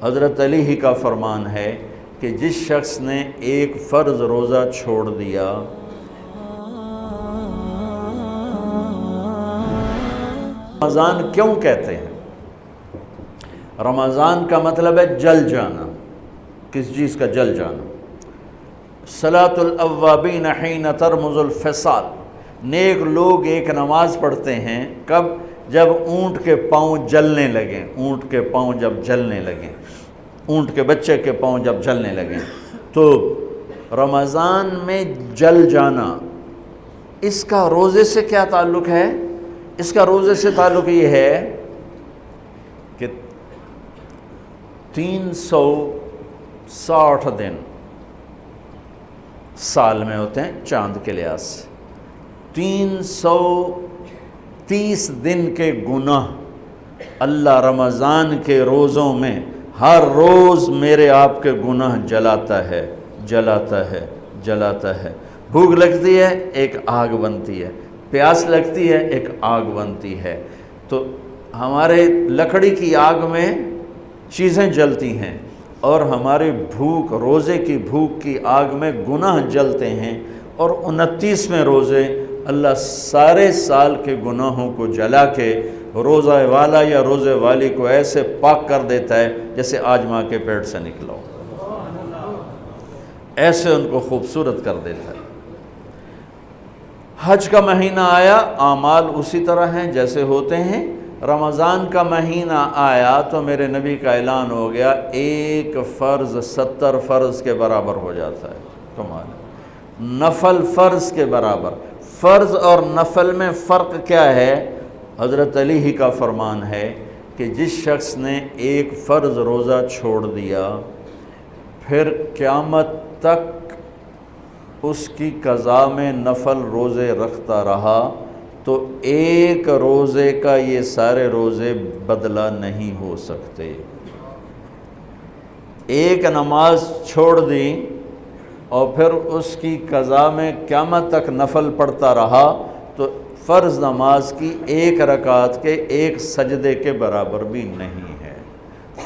حضرت علی ہی کا فرمان ہے کہ جس شخص نے ایک فرض روزہ چھوڑ دیا، رمضان کیوں کہتے ہیں؟ رمضان کا مطلب ہے جل جانا۔ کس چیز کا جل جانا؟ صلاۃ الاوابین حین ترمز الفصال، نیک لوگ ایک نماز پڑھتے ہیں کب؟ جب اونٹ کے پاؤں جلنے لگیں، اونٹ کے پاؤں جب جلنے لگیں، اونٹ کے بچے کے پاؤں جب جلنے لگیں۔ تو رمضان میں جل جانا، اس کا روزے سے کیا تعلق ہے؟ اس کا روزے سے تعلق یہ ہے کہ 360 دن سال میں ہوتے ہیں چاند کے لحاظ سے، 330 دن کے گناہ اللہ رمضان کے روزوں میں ہر روز میرے آپ کے گناہ جلاتا ہے، جلاتا ہے، جلاتا ہے۔ بھوک لگتی ہے ایک آگ بنتی ہے، پیاس لگتی ہے ایک آگ بنتی ہے۔ تو ہمارے لکڑی کی آگ میں چیزیں جلتی ہیں اور ہماری بھوک، روزے کی بھوک کی آگ میں گناہ جلتے ہیں، اور 29ویں روزے اللہ سارے سال کے گناہوں کو جلا کے روزہ والا یا روزے والی کو ایسے پاک کر دیتا ہے جیسے آج ماں کے پیٹ سے نکلا ہو، ایسے ان کو خوبصورت کر دیتا ہے۔ حج کا مہینہ آیا، اعمال اسی طرح ہیں جیسے ہوتے ہیں۔ رمضان کا مہینہ آیا تو میرے نبی کا اعلان ہو گیا، ایک فرض 70 فرض کے برابر ہو جاتا ہے۔ کمال، نفل فرض کے برابر۔ فرض اور نفل میں فرق کیا ہے؟ حضرت علی ہی کا فرمان ہے کہ جس شخص نے ایک فرض روزہ چھوڑ دیا، پھر قیامت تک اس کی قضا میں نفل روزے رکھتا رہا، تو ایک روزے کا یہ سارے روزے بدلہ نہیں ہو سکتے۔ ایک نماز چھوڑ دی اور پھر اس کی قضا میں قیامت تک نفل پڑھتا رہا، تو فرض نماز کی ایک رکعت کے ایک سجدے کے برابر بھی نہیں ہے۔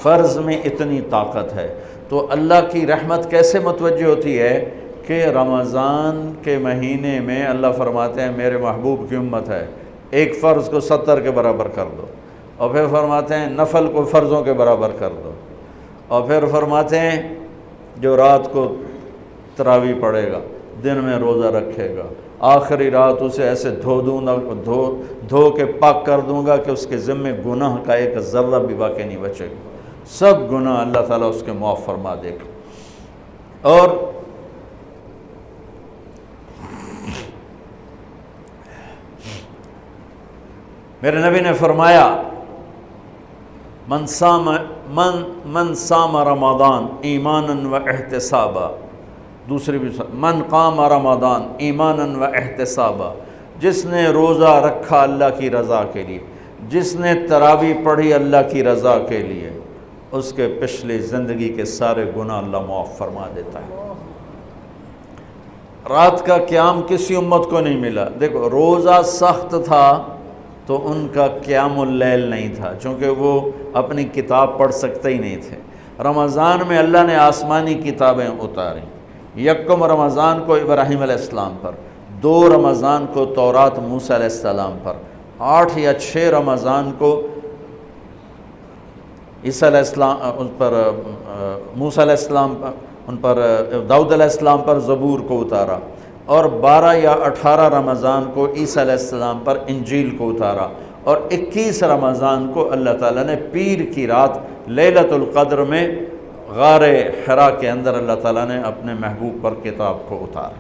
فرض میں اتنی طاقت ہے۔ تو اللہ کی رحمت کیسے متوجہ ہوتی ہے کہ رمضان کے مہینے میں اللہ فرماتے ہیں میرے محبوب کی امت ہے، ایک فرض کو 70 کے برابر کر دو، اور پھر فرماتے ہیں نفل کو فرضوں کے برابر کر دو، اور پھر فرماتے ہیں جو رات کو تراویح پڑھے گا، دن میں روزہ رکھے گا، آخری رات اسے ایسے دھو کے پاک کر دوں گا کہ اس کے ذمے گناہ کا ایک ذرہ بھی باقی نہیں بچے گا، سب گناہ اللہ تعالیٰ اس کے معاف فرما دے گا۔ اور میرے نبی نے فرمایا من صام رمضان ایمانا و احتسابا، دوسری بھی من قام رمضان ایمانا و احتسابا، جس نے روزہ رکھا اللہ کی رضا کے لیے، جس نے تراویح پڑھی اللہ کی رضا کے لیے، اس کے پچھلی زندگی کے سارے گناہ اللہ معاف فرما دیتا ہے۔ رات کا قیام کسی امت کو نہیں ملا۔ دیکھو روزہ سخت تھا تو ان کا قیام اللیل نہیں تھا، چونکہ وہ اپنی کتاب پڑھ سکتے ہی نہیں تھے۔ رمضان میں اللہ نے آسمانی کتابیں اتاریں، یکم رمضان کو ابراہیم علیہ السلام پر، 2 رمضان کو تورات موسیٰ علیہ السلام پر، 8 یا 6 رمضان کو عیسیٰ علیہ السلام ان پر، موسیٰ علیہ السلام پر، ان پر داؤد علیہ السلام پر زبور کو اتارا، اور 12 یا 18 رمضان کو عیسیٰ علیہ السلام پر انجیل کو اتارا، اور 21 رمضان کو اللہ تعالیٰ نے پیر کی رات لیلۃ القدر میں غار حرا کے اندر اللہ تعالیٰ نے اپنے محبوب پر کتاب کو اتارا۔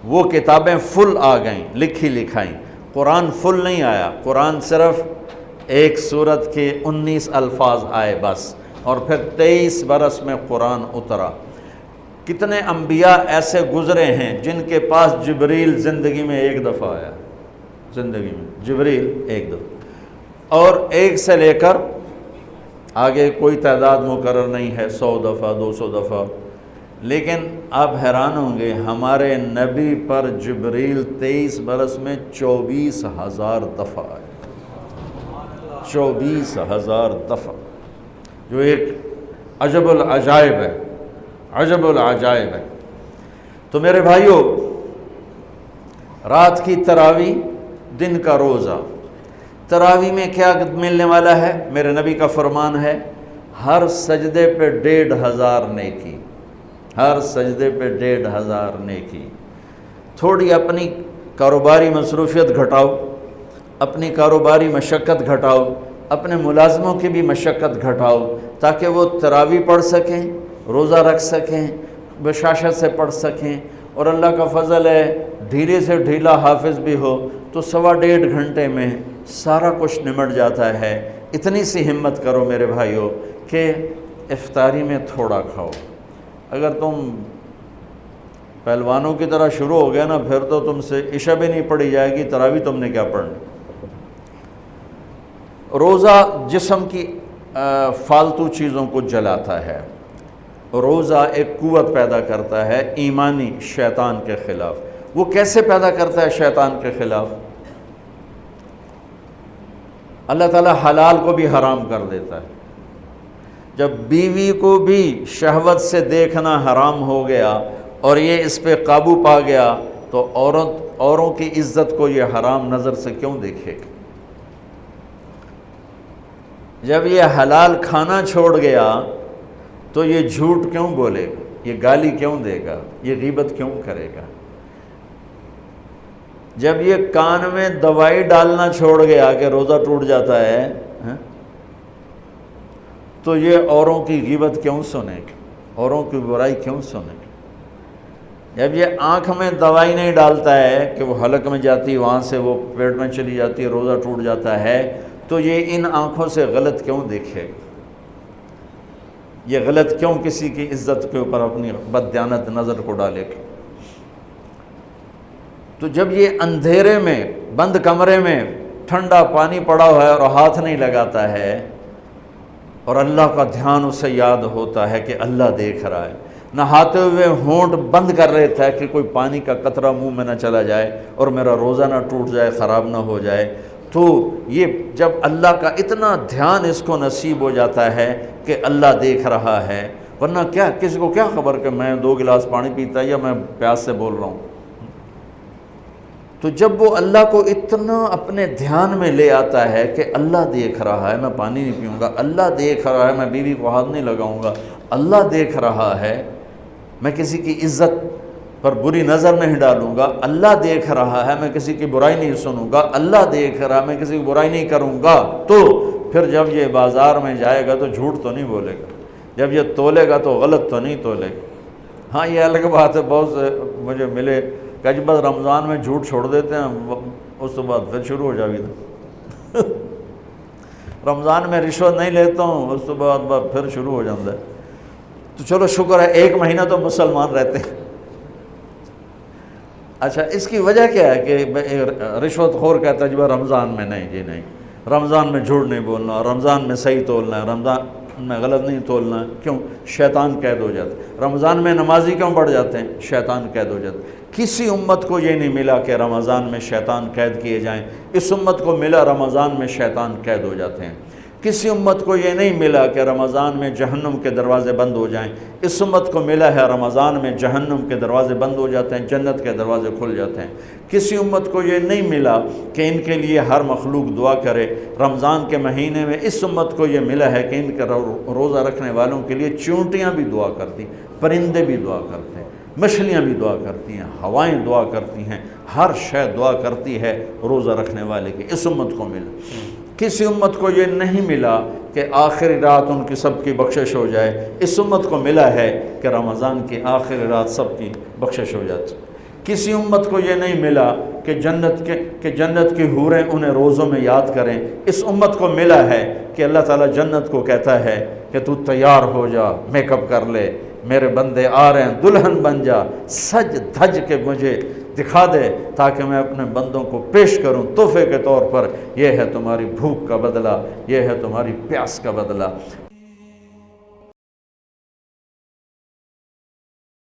وہ کتابیں فل آ گئیں، لکھی لکھائیں۔ قرآن فل نہیں آیا، قرآن صرف ایک سورت کے 19 الفاظ آئے بس، اور پھر 23 برس میں قرآن اترا۔ کتنے انبیاء ایسے گزرے ہیں جن کے پاس جبریل زندگی میں ایک دفعہ آیا، زندگی میں جبریل ایک دفعہ، اور 1 سے لے کر آگے کوئی تعداد مقرر نہیں ہے، 100 دفعہ 200 دفعہ، لیکن آپ حیران ہوں گے ہمارے نبی پر جبریل 23 برس میں 24,000 دفعہ آئے، 24,000 دفعہ، جو ایک عجب العجائب ہے، عجب العجائب ہے۔ تو میرے بھائیوں، رات کی تراویح، دن کا روزہ، تراویح میں کیا ملنے والا ہے؟ میرے نبی کا فرمان ہے ہر سجدے پہ 1500 نیکی، ہر سجدے پہ 1500 نیکی۔ تھوڑی اپنی کاروباری مصروفیت گھٹاؤ، اپنی کاروباری مشقت گھٹاؤ، اپنے ملازموں کی بھی مشقت گھٹاؤ، تاکہ وہ تراویح پڑھ سکیں، روزہ رکھ سکیں، بشاشت سے پڑھ سکیں، اور اللہ کا فضل ہے ڈھیلے سے ڈھیلا حافظ بھی ہو تو 1.5 گھنٹے میں سارا کچھ نمٹ جاتا ہے۔ اتنی سی ہمت کرو میرے بھائیوں کہ افطاری میں تھوڑا کھاؤ۔ اگر تم پہلوانوں کی طرح شروع ہو گیا نا، پھر تو تم سے عشاء بھی نہیں پڑھی جائے گی، تراویح تم نے کیا پڑھنی۔ روزہ جسم کی فالتو چیزوں کو جلاتا ہے، روزہ ایک قوت پیدا کرتا ہے ایمانی شیطان کے خلاف۔ وہ کیسے پیدا کرتا ہے شیطان کے خلاف؟ اللہ تعالیٰ حلال کو بھی حرام کر دیتا ہے۔ جب بیوی کو بھی شہوت سے دیکھنا حرام ہو گیا اور یہ اس پہ قابو پا گیا تو اوروں کی عزت کو یہ حرام نظر سے کیوں دیکھے گا؟ جب یہ حلال کھانا چھوڑ گیا تو یہ جھوٹ کیوں بولے گا، یہ گالی کیوں دے گا، یہ غیبت کیوں کرے گا؟ جب یہ کان میں دوائی ڈالنا چھوڑ گیا کہ روزہ ٹوٹ جاتا ہے تو یہ اوروں کی غیبت کیوں سنے گا، اوروں کی برائی کیوں سنے گا؟ جب یہ آنکھ میں دوائی نہیں ڈالتا ہے کہ وہ حلق میں جاتی، وہاں سے وہ پیٹ میں چلی جاتی ہے، روزہ ٹوٹ جاتا ہے، تو یہ ان آنکھوں سے غلط کیوں دیکھے گا؟ یہ غلط کیوں کسی کی عزت کے اوپر اپنی بددیانت نظر کو ڈالے گا؟ تو جب یہ اندھیرے میں بند کمرے میں ٹھنڈا پانی پڑا ہوا ہے اور ہاتھ نہیں لگاتا ہے اور اللہ کا دھیان اسے یاد ہوتا ہے کہ اللہ دیکھ رہا ہے، نہاتے ہوئے ہونٹ بند کر لیتا ہے کہ کوئی پانی کا قطرہ منہ میں نہ چلا جائے اور میرا روزہ نہ ٹوٹ جائے، خراب نہ ہو جائے، تو یہ جب اللہ کا اتنا دھیان اس کو نصیب ہو جاتا ہے کہ اللہ دیکھ رہا ہے، ورنہ کیا کسی کو کیا خبر کہ میں 2 گلاس پانی پیتا ہے یا میں پیاس سے بول رہا ہوں۔ تو جب وہ اللہ کو اتنا اپنے دھیان میں لے آتا ہے کہ اللہ دیکھ رہا ہے، میں پانی نہیں پیوں گا، اللہ دیکھ رہا ہے، میں بیوی کو ہاتھ نہیں لگاؤں گا، اللہ دیکھ رہا ہے، میں کسی کی عزت پر بری نظر نہیں ڈالوں گا، اللہ دیکھ رہا ہے، میں کسی کی برائی نہیں سنوں گا، اللہ دیکھ رہا ہے، میں کسی کی برائی نہیں کروں گا، تو پھر جب یہ بازار میں جائے گا تو جھوٹ تو نہیں بولے گا، جب یہ تولے گا تو غلط تو نہیں تولے گا۔ ہاں یہ الگ بات ہے، بہت سے مجھے ملے کہ جب بس رمضان میں جھوٹ چھوڑ دیتے ہیں، اس کے بعد پھر شروع ہو جاوی تھا رمضان میں رشوت نہیں لیتا ہوں، اس کے بعد پھر شروع ہو جاتا ہے۔ تو چلو شکر ہے 1 مہینہ تو مسلمان رہتے ہیں۔ اچھا اس کی وجہ کیا ہے کہ رشوت خور کہتا ہے جی رمضان میں نہیں، جی نہیں، رمضان میں جھوٹ نہیں بولنا، رمضان میں صحیح تولنا ہے، رمضان میں غلط نہیں تولنا ہے۔ کیوں؟ شیطان قید ہو جاتا ہے۔ رمضان میں نمازی کیوں بڑھ جاتے ہیں؟ شیطان قید ہو جاتا ہے۔ کسی امت کو یہ نہیں ملا کہ رمضان میں شیطان قید کیے جائیں، اس امت کو ملا رمضان میں شیطان قید ہو جاتے ہیں۔ کسی امت کو یہ نہیں ملا کہ رمضان میں جہنم کے دروازے بند ہو جائیں، اس امت کو ملا ہے رمضان میں جہنم کے دروازے بند ہو جاتے ہیں، جنت کے دروازے کھل جاتے ہیں۔ کسی امت کو یہ نہیں ملا کہ ان کے لیے ہر مخلوق دعا کرے، رمضان کے مہینے میں اس امت کو یہ ملا ہے کہ ان کے روزہ رکھنے والوں کے لیے چونٹیاں بھی دعا کرتی، پرندے بھی دعا کرتے ہیں، مچھلیاں بھی دعا کرتی ہیں، ہوائیں دعا کرتی ہیں، ہر شے دعا کرتی ہے روزہ رکھنے والے کی۔ اس امت کو ملا۔ کسی امت کو یہ نہیں ملا کہ آخری رات ان کی سب کی بخشش ہو جائے، اس امت کو ملا ہے کہ رمضان کی آخری رات سب کی بخشش ہو جاتی۔ کسی امت کو یہ نہیں ملا کہ جنت کی حوریں انہیں روزوں میں یاد کریں، اس امت کو ملا ہے کہ اللہ تعالیٰ جنت کو کہتا ہے کہ تو تیار ہو جا، میک اپ کر لے، میرے بندے آ رہے ہیں، دلہن بن جا، سج دھج کے مجھے دکھا دے تاکہ میں اپنے بندوں کو پیش کروں تحفے کے طور پر۔ یہ ہے تمہاری بھوک کا بدلہ، یہ ہے تمہاری پیاس کا بدلہ۔